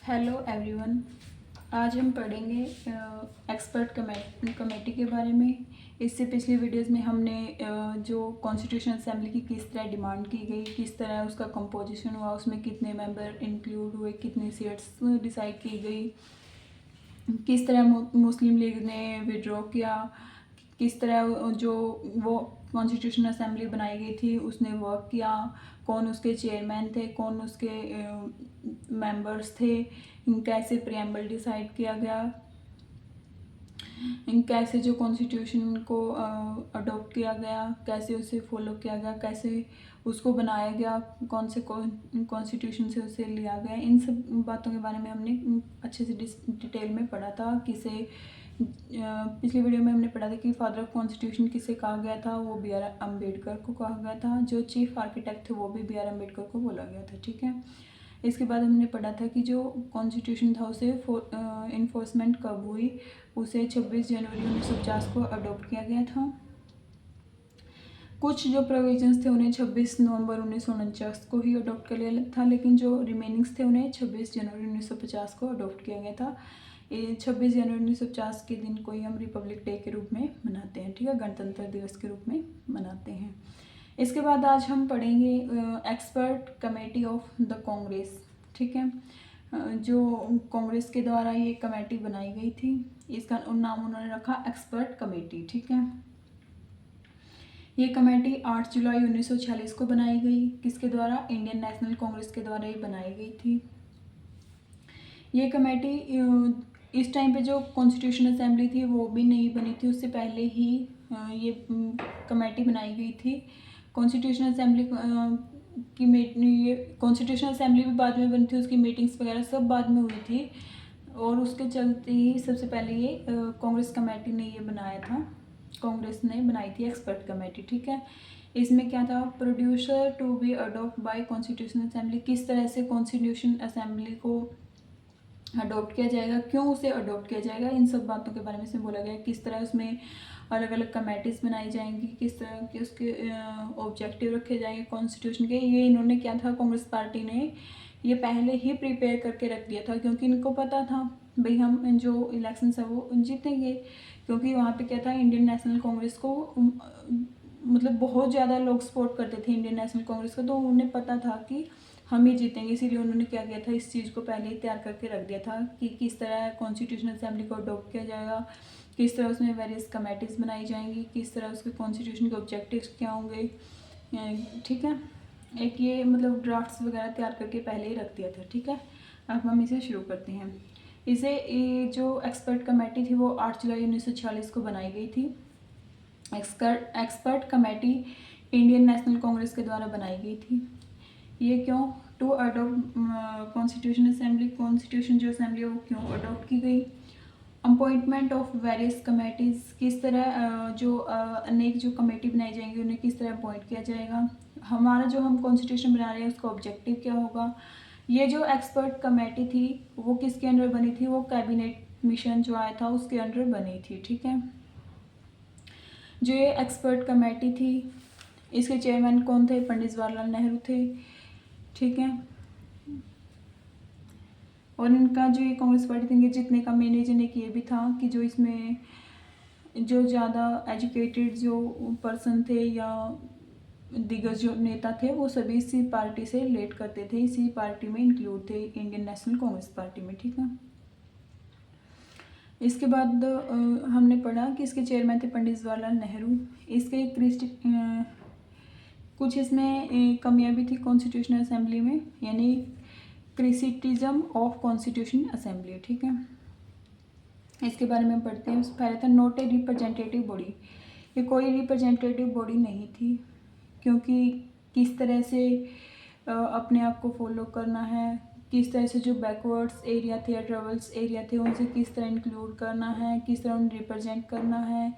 Hello everyone. आज हम पढ़ेंगे एक्सपर्ट कमेटी के बारे में। इससे पिछली वीडियोस में हमने जो कॉन्स्टिट्यूशन असेंबली की किस तरह डिमांड की गई, किस तरह उसका कंपोजिशन हुआ, उसमें कितने मेंबर इंक्लूड हुए, कितनी सीट्स डिसाइड की गई, किस तरह मुस्लिम लीग ने विड्रॉ किया, किस तरह जो वो कॉन्स्टिट्यूशन असेंबली बनाई गई थी उसने वर्क किया, कौन उसके चेयरमैन थे, कौन उसके मेंबर्स थे, कैसे प्रियम्बल डिसाइड किया गया, कैसे जो कॉन्स्टिट्यूशन को अडॉप्ट किया गया, कैसे उसे फॉलो किया गया, कैसे उसको बनाया गया, कौन से कॉन्स्टिट्यूशन से उसे लिया गया। इन सब बातों के बारे में हमने अच्छे से डिटेल में पढ़ा था। पिछली वीडियो में हमने पढ़ा था कि फादर ऑफ कॉन्स्टिट्यूशन किसे कहा गया था, वो बी आर अम्बेडकर को कहा गया था। जो चीफ आर्किटेक्ट थे वो भी बी आर अम्बेडकर को बोला गया था। ठीक है, इसके बाद हमने पढ़ा था कि जो कॉन्स्टिट्यूशन था उसे इन्फोर्समेंट कब हुई, उसे 26 जनवरी 1950 को अडॉप्ट किया गया था। कुछ जो प्रोविजंस थे उन्हें 26 नवंबर 1949 को ही अडॉप्ट कर लिया था, लेकिन जो रिमेनिंग्स थे उन्हें 26 जनवरी 1950 को अडॉप्ट किया गया था। 26 जनवरी 1950 के दिन को ही हम रिपब्लिक डे के रूप में मनाते हैं। ठीक है, गणतंत्र दिवस के रूप में मनाते हैं। इसके बाद आज हम पढ़ेंगे expert committee of the Congress. ठीक है, जो कांग्रेस के द्वारा ये कमेटी बनाई गई थी, इसका नाम उन्होंने रखा एक्सपर्ट कमेटी। ठीक है, ये कमेटी 8 जुलाई 1946 को बनाई गई। किसके द्वारा? इंडियन नेशनल कांग्रेस के द्वारा ये बनाई गई थी। ये कमेटी इस टाइम पे जो कॉन्स्टिट्यूशन असेंबली थी वो भी नहीं बनी थी, उससे पहले ही ये कमेटी बनाई गई थी। कॉन्स्टिट्यूशन असेंबली ये कॉन्स्टिट्यूशन असेंबली भी बाद में बनी थी, उसकी मीटिंग्स वगैरह सब बाद में हुई थी, और उसके चलते ही सबसे पहले ये कांग्रेस कमेटी ने ये बनाया था, कांग्रेस ने बनाई थी एक्सपर्ट कमेटी। ठीक है, इसमें क्या था? Producer to be adopt by constitution assembly. किस तरह से कॉन्स्टिट्यूशन असेंबली को अडॉप्ट किया जाएगा, क्यों उसे अडॉप्ट किया जाएगा, इन सब बातों के बारे में इसमें बोला गया। किस तरह उसमें अलग अलग कमेटीज़ बनाई जाएंगी, किस तरह के उसके ऑब्जेक्टिव रखे जाएंगे कॉन्स्टिट्यूशन के। ये इन्होंने क्या था, कांग्रेस पार्टी ने ये पहले ही प्रिपेयर करके रख दिया था, क्योंकि इनको पता था भाई हम जो इलेक्शन है वो जीतेंगे। क्योंकि वहाँ पे क्या था, इंडियन नेशनल कांग्रेस को मतलब बहुत ज़्यादा लोग सपोर्ट करते थे इंडियन नेशनल कांग्रेस को, तो उन्हें पता था कि हम ही जीतेंगे। इसीलिए उन्होंने क्या किया था, इस चीज़ को पहले ही तैयार करके रख दिया था कि किस तरह कॉन्स्टिट्यूशन असेंबली को अडॉप्ट किया जाएगा, किस तरह उसमें वेरियस कमेटीज़ बनाई जाएंगी, किस तरह उसके कॉन्स्टिट्यूशन के ऑब्जेक्टिव्स क्या होंगे। ठीक है, एक ये मतलब ड्राफ्ट्स वगैरह तैयार करके पहले ही रख दिया था। ठीक है, अब हम इसे शुरू करते हैं। ये जो एक्सपर्ट कमेटी थी वो 8 जुलाई 1946 को बनाई गई थी। Expert committee Indian national congress के द्वारा बनाई गई थी। ये क्यों? To adopt constitution assembly, constitution जो असेंबली है वो क्यों अडॉप्ट की गई। अपॉइंटमेंट ऑफ वेरियस कमेटीज़, किस तरह जो अनेक जो कमेटी बनाई जाएंगी उन्हें किस तरह अपॉइंट किया जाएगा। हमारा जो हम कॉन्स्टिट्यूशन बना रहे हैं उसका ऑब्जेक्टिव क्या होगा। ये जो एक्सपर्ट कमेटी थी वो किसके अंडर बनी थी? वो कैबिनेट मिशन जो आया था उसके अंडर बनी थी। ठीक है, जो ये एक्सपर्ट कमेटी थी इसके चेयरमैन कौन थे? पंडित जवाहरलाल नेहरू थे। ठीक है, और इनका जो ये कांग्रेस पार्टी थी जितने का मेन रीजन एक ये भी था कि जो इसमें जो ज़्यादा एजुकेटेड जो पर्सन थे या दिग्गज जो नेता थे वो सभी इसी पार्टी से रिलेट करते थे, इसी पार्टी में इंक्लूड थे, इंडियन नेशनल कांग्रेस पार्टी में। ठीक है, इसके बाद हमने पढ़ा कि इसके चेयरमैन थे पंडित जवाहरलाल नेहरू। इसके कुछ इसमें कमियां भी थी कॉन्स्टिट्यूशनल असेंबली में, यानी क्रिटिसिज्म ऑफ कॉन्स्टिट्यूशन असेंबली। ठीक है, इसके बारे में पढ़ते हैं। पहले था नॉट ए रिप्रेजेंटेटिव बॉडी। ये कोई रिप्रेजेंटेटिव बॉडी नहीं थी, क्योंकि किस तरह से अपने आप को फॉलो करना है, किस तरह से जो बैकवर्ड्स एरिया थे या ट्रबल्स एरिया थे उनसे किस तरह इंक्लूड करना है, किस तरह उन्हें रिप्रेजेंट करना है,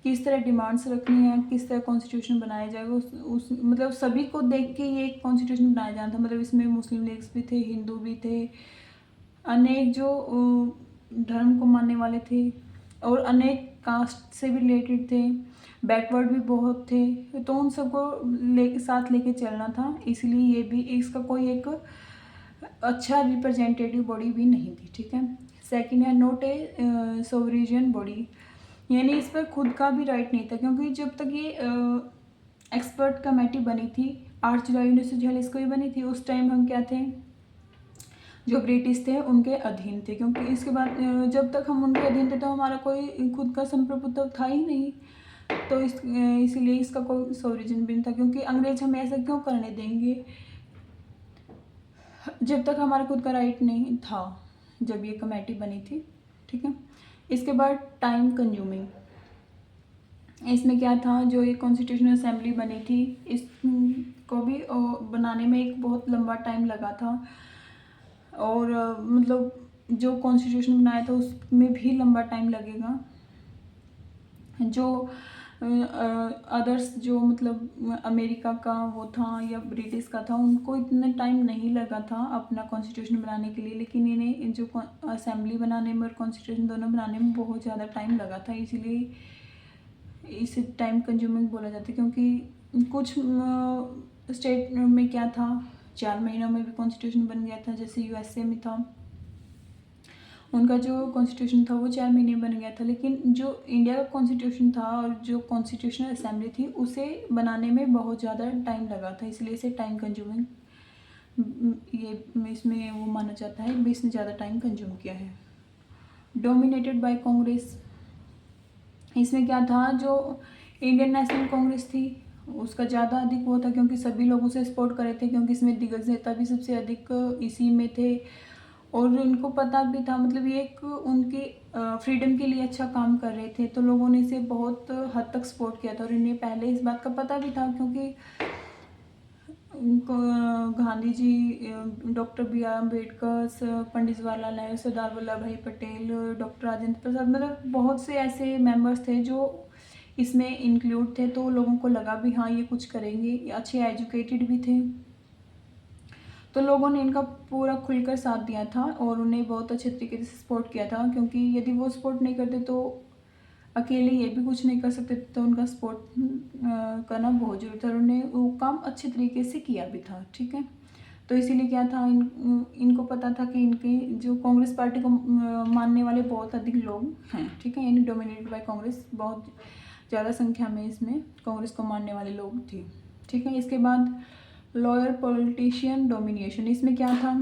किस तरह डिमांड्स रखनी है, किस तरह कॉन्स्टिट्यूशन बनाया जाएगा। उस मतलब सभी को देख के ये एक कॉन्स्टिट्यूशन बनाया जाना था। मतलब इसमें मुस्लिम लीग्स भी थे, हिंदू भी थे, अनेक जो धर्म को मानने वाले थे, और अनेक कास्ट से भी रिलेटेड थे, बैकवर्ड भी बहुत थे, तो उन सबको साथ लेके चलना था। इसलिए ये भी इसका कोई एक अच्छा रिप्रेजेंटेटिव बॉडी भी नहीं थी, ठीक है। सेकंड है नोट ए सोवरेन बॉडी, यानी इस पर खुद का भी राइट नहीं था, क्योंकि जब तक ये एक्सपर्ट कमेटी बनी थी 8 जुलाई 1946 को ही बनी थी, उस टाइम हम क्या थे, जो ब्रिटिश थे उनके अधीन थे। क्योंकि इसके बाद जब तक हम उनके अधीन थे तो हमारा कोई खुद का संप्रभुत्व था ही नहीं, तो इसीलिए इसका कोई सोवरेन भी नहीं था, क्योंकि अंग्रेज हमें ऐसा क्यों करने देंगे जब तक हमारा खुद का राइट नहीं था, जब ये कमेटी बनी थी, ठीक है। इसके बाद टाइम कंज्यूमिंग, इसमें क्या था, जो ये कॉन्स्टिट्यूशनल असेंबली बनी थी इसको भी बनाने में एक बहुत लंबा टाइम लगा था, और मतलब जो कॉन्स्टिट्यूशन बनाया था उसमें भी लंबा टाइम लगेगा। जो अदर्स जो मतलब अमेरिका का वो था या ब्रिटिश का था, उनको इतना टाइम नहीं लगा था अपना कॉन्स्टिट्यूशन बनाने के लिए, लेकिन इन्हें जो असेंबली बनाने में और कॉन्स्टिट्यूशन दोनों बनाने में बहुत ज़्यादा टाइम लगा था, इसीलिए इसे टाइम कंज्यूमिंग बोला जाता है। क्योंकि कुछ स्टेट में क्या था, 4 महीनों में भी कॉन्स्टिट्यूशन बन गया था, जैसे यूएसए में था, उनका जो कॉन्स्टिट्यूशन था वो 4 महीने बन गया था। लेकिन जो इंडिया का कॉन्स्टिट्यूशन था और जो कॉन्स्टिट्यूशनल असेंबली थी उसे बनाने में बहुत ज़्यादा टाइम लगा था, इसलिए इसे टाइम कंज्यूमिंग ये इसमें वो माना जाता है, इसने ज़्यादा टाइम कंज्यूम किया है। डोमिनेटेड बाय कांग्रेस, इसमें क्या था, जो इंडियन नेशनल कांग्रेस थी उसका ज़्यादा अधिक वो था, क्योंकि सभी लोग उसे सपोर्ट करे थे, क्योंकि इसमें दिग्गज नेता भी सबसे अधिक इसी में थे, और उनको पता भी था, मतलब ये एक उनकी फ्रीडम के लिए अच्छा काम कर रहे थे, तो लोगों ने इसे बहुत हद तक सपोर्ट किया था, और इन्हें पहले इस बात का पता भी था, क्योंकि Gandhi ji, doctor B are Ambedkar, Pandit Jawaharlal Nehru, Sardar Vallabh भाई पटेल, डॉक्टर राजेंद्र प्रसाद, मतलब बहुत से ऐसे मेंबर्स थे जो इसमें इंक्लूड थे, तो लोगों को लगा भी हाँ ये कुछ करेंगे, ये अच्छे एजुकेटेड भी थे, तो लोगों ने इनका पूरा खुलकर साथ दिया था और उन्हें बहुत अच्छे तरीके से सपोर्ट किया था, क्योंकि यदि वो सपोर्ट नहीं करते तो अकेले ये भी कुछ नहीं कर सकते, तो उनका सपोर्ट करना बहुत जरूरी था, और उन्हें वो काम अच्छे तरीके से किया भी था, ठीक है। तो इसीलिए क्या था, इनको पता था कि इनकी जो कांग्रेस पार्टी को मानने वाले बहुत अधिक लोग हैं, ठीक है, यानी डोमिनेटेड बाय कांग्रेस, बहुत ज़्यादा संख्या में इसमें कांग्रेस को मानने वाले लोग थे, ठीक है। इसके बाद लॉयर पॉलिटिशियन डोमिनेशन, इसमें क्या था,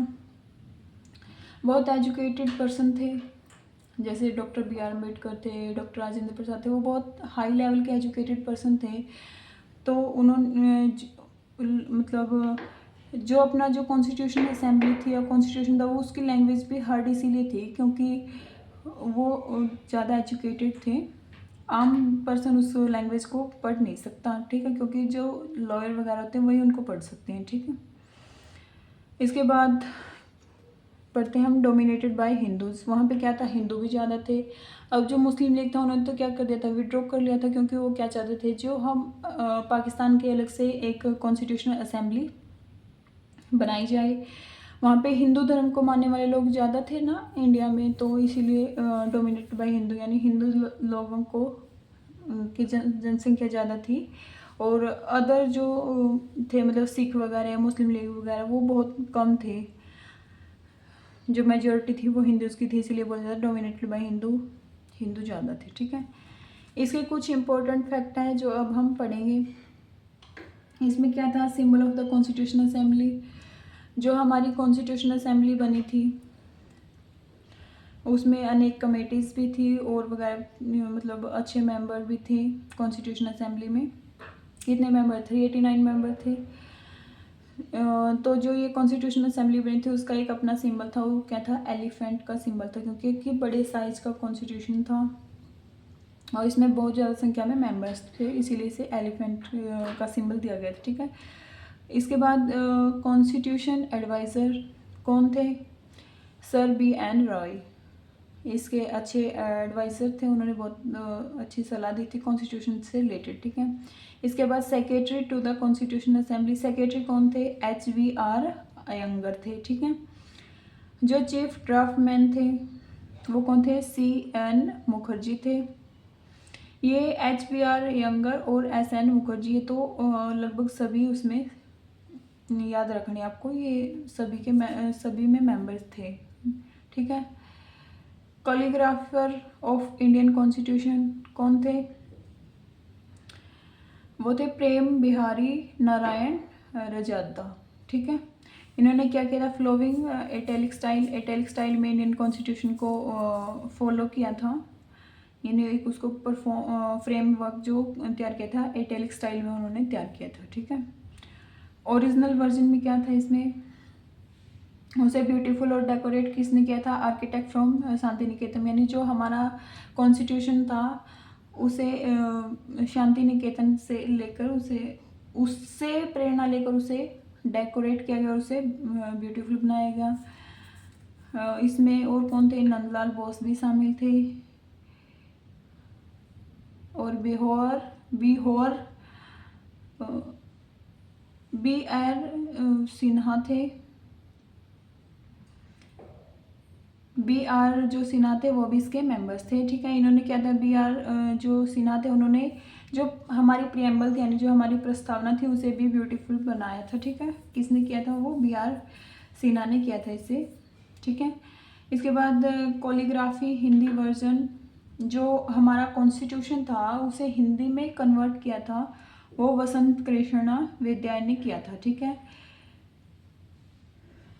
बहुत एजुकेटेड पर्सन थे, जैसे डॉक्टर बी आर अम्बेडकर थे, डॉक्टर राजेंद्र प्रसाद थे, वो बहुत हाई लेवल के एजुकेटेड पर्सन थे, तो उन्होंने मतलब जो अपना जो कॉन्स्टिट्यूशन असेंबली थी या कॉन्स्टिट्यूशन था वो उसकी लैंग्वेज भी हार्ड इसीलिए थी क्योंकि वो ज़्यादा एजुकेटेड थे, आम पर्सन उस लैंग्वेज को पढ़ नहीं सकता, ठीक है, क्योंकि जो लॉयर वगैरह होते हैं वही उनको पढ़ सकते हैं, ठीक है। इसके बाद पढ़ते हैं हम डोमिनेटेड बाय हिंदूज, वहाँ पे क्या था, हिंदू भी ज़्यादा थे। अब जो मुस्लिम लीग था उन्होंने तो क्या कर दिया था, विड्रॉ कर लिया था, क्योंकि वो क्या चाहते थे, जो हम पाकिस्तान के अलग से एक कॉन्स्टिट्यूशनल असेंबली बनाई जाए, वहाँ पे हिंदू धर्म को मानने वाले लोग ज़्यादा थे ना इंडिया में, तो इसीलिए डोमिनेटेड बाय हिंदू, यानी हिंदू लोगों को की जनसंख्या ज़्यादा थी, और अदर जो थे मतलब सिख वगैरह या मुस्लिम लीग वगैरह वो बहुत कम थे, जो मेजोरिटी थी वो हिंदूज़ की थी, इसीलिए बोला जाता है डोमिनेटेड बाय हिंदू, हिंदू ज़्यादा थे, ठीक है। इसके कुछ इंपॉर्टेंट फैक्ट हैं जो अब हम पढ़ेंगे। इसमें क्या था, symbol of the constitutional assembly, जो हमारी कॉन्स्टिट्यूशनल असेंबली बनी थी उसमें अनेक कमेटीज़ भी थी और वगैरह, मतलब अच्छे मेंबर भी थे कॉन्स्टिट्यूशनल असेंबली में। कितने मेंबर थे, 89 मेंबर थे। तो जो ये कॉन्स्टिट्यूशनल असेंबली बनी थी उसका एक अपना सिंबल था, वो क्या था, एलिफेंट का सिंबल था, क्योंकि एक बड़े साइज का कॉन्स्टिट्यूशन था और इसमें बहुत ज़्यादा संख्या में मेंबर्स थे, इसीलिए इसे एलिफेंट का सिंबल दिया गया था, ठीक है। इसके बाद कॉन्स्टिट्यूशन एडवाइज़र कौन थे, सर बी एन रॉय, इसके अच्छे एडवाइज़र थे, उन्होंने बहुत अच्छी सलाह दी थी कॉन्स्टिट्यूशन से रिलेटेड, ठीक है। इसके बाद secretary to the constitution assembly, secretary कौन थे, HVR अयंगर थे, ठीक है। जो चीफ ड्राफ्टमैन थे वो कौन थे, CN मुखर्जी थे। ये HVR अयंगर और SN मुखर्जी, ये तो लगभग सभी उसमें याद रखने आपको, ये सभी में मेंबर्स थे, ठीक है। कोलियोग्राफर ऑफ इंडियन कॉन्स्टिट्यूशन कौन थे? वो थे प्रेम बिहारी नारायण रजादा, ठीक है। इन्होंने क्या किया था? फ्लोइंग इटैलिक स्टाइल में इंडियन कॉन्स्टिट्यूशन को फॉलो किया था, यानी एक उसको फ्रेमवर्क जो तैयार किया था इटैलिक स्टाइल में उन्होंने तैयार किया था, ठीक है। ओरिजिनल वर्जन में क्या था इसमें? उसे ब्यूटीफुल और डेकोरेट किसने किया था? आर्किटेक्ट फ्रॉम शांति निकेतन, यानी जो हमारा कॉन्स्टिट्यूशन था उसे शांति निकेतन से लेकर उससे प्रेरणा लेकर उसे डेकोरेट किया गया और उसे ब्यूटीफुल बनाया गया। इसमें और कौन थे? नंदलाल बोस भी शामिल थे और BR सिन्हा थे। BR जो सिन्हा थे वो भी इसके मेंबर्स थे, ठीक है। इन्होंने क्या था? BR जो सिन्हा थे उन्होंने जो हमारी प्रियम्बल थी, यानी जो हमारी प्रस्तावना थी, उसे भी ब्यूटीफुल बनाया था, ठीक है। किसने किया था? वो BR सिन्हा ने किया था इसे, ठीक है। इसके बाद कोलियोग्राफी हिंदी वर्जन, जो हमारा कॉन्स्टिट्यूशन था उसे हिंदी में कन्वर्ट किया था, वो वसंत कृष्णा विद्यायन ने किया था, ठीक है।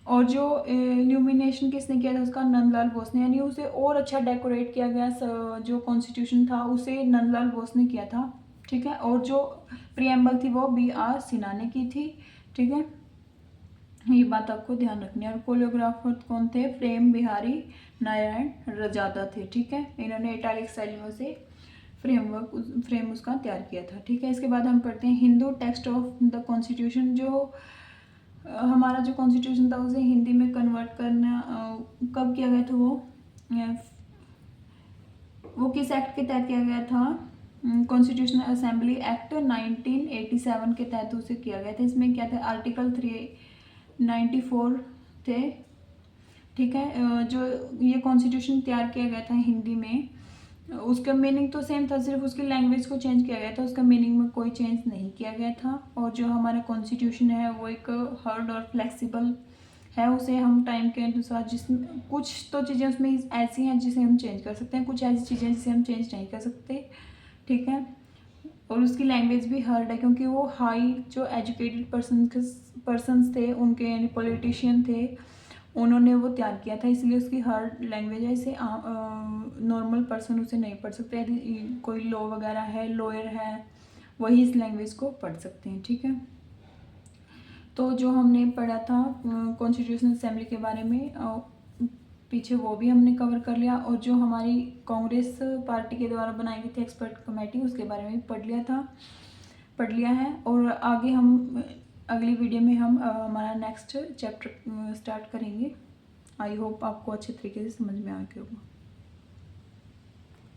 और जो इल्यूमिनेशन किसने किया था उसका? नंदलाल बोस ने, यानी उसे और अच्छा डेकोरेट किया गया, जो कॉन्स्टिट्यूशन था उसे नंदलाल बोस ने किया था, ठीक है। और जो प्रियम्बल थी वो BR सिन्हा ने की थी, ठीक है। ये बात आपको ध्यान रखनी है। और कोरियोग्राफर कौन थे? प्रेम बिहारी नारायण रजादा थे, ठीक है। इन्होंने इटैलिक स्टाइल में उसे फ्रेम उसका तैयार किया था, ठीक है। इसके बाद हम पढ़ते हैं Hindu text of the constitution, जो हमारा जो कॉन्स्टिट्यूशन था उसे हिंदी में कन्वर्ट करना कब किया गया था? वो किस एक्ट के तहत किया गया था? कॉन्स्टिट्यूशनल असेंबली एक्ट 1987 के तहत उसे किया गया था। इसमें क्या था? आर्टिकल 394 थे, ठीक है। जो ये कॉन्स्टिट्यूशन तैयार किया गया था हिंदी में, उसका मीनिंग तो सेम था, सिर्फ उसकी लैंग्वेज को चेंज किया गया था, उसका मीनिंग में कोई चेंज नहीं किया गया था। और जो हमारा कॉन्स्टिट्यूशन है वो एक हार्ड और फ्लेक्सिबल है, उसे हम टाइम के अनुसार कुछ तो चीज़ें उसमें ऐसी हैं जिसे हम चेंज कर सकते हैं, कुछ ऐसी चीज़ें जिसे हम चेंज नहीं कर सकते, ठीक है। और उसकी लैंग्वेज भी हार्ड है, क्योंकि वो हाई जो एजुकेटेड पर्सन्स थे, उनके यानी पॉलिटिशियन थे, उन्होंने वो तैयार किया था, इसलिए उसकी हार्ड लैंग्वेज है, इसे नॉर्मल पर्सन उसे नहीं पढ़ सकते। यदि कोई लॉ वगैरह है, लॉयर है, वही इस लैंग्वेज को पढ़ सकते हैं, ठीक है। तो जो हमने पढ़ा था कॉन्स्टिट्यूशनल असेंबली के बारे में, पीछे वो भी हमने कवर कर लिया। और जो हमारी कांग्रेस पार्टी के द्वारा बनाई गई थी एक्सपर्ट कमेटी, उसके बारे में पढ़ लिया है। और आगे हम अगली वीडियो में हम हमारा नेक्स्ट चैप्टर स्टार्ट करेंगे। आई होप आपको अच्छे तरीके से समझ में आ गया होगा।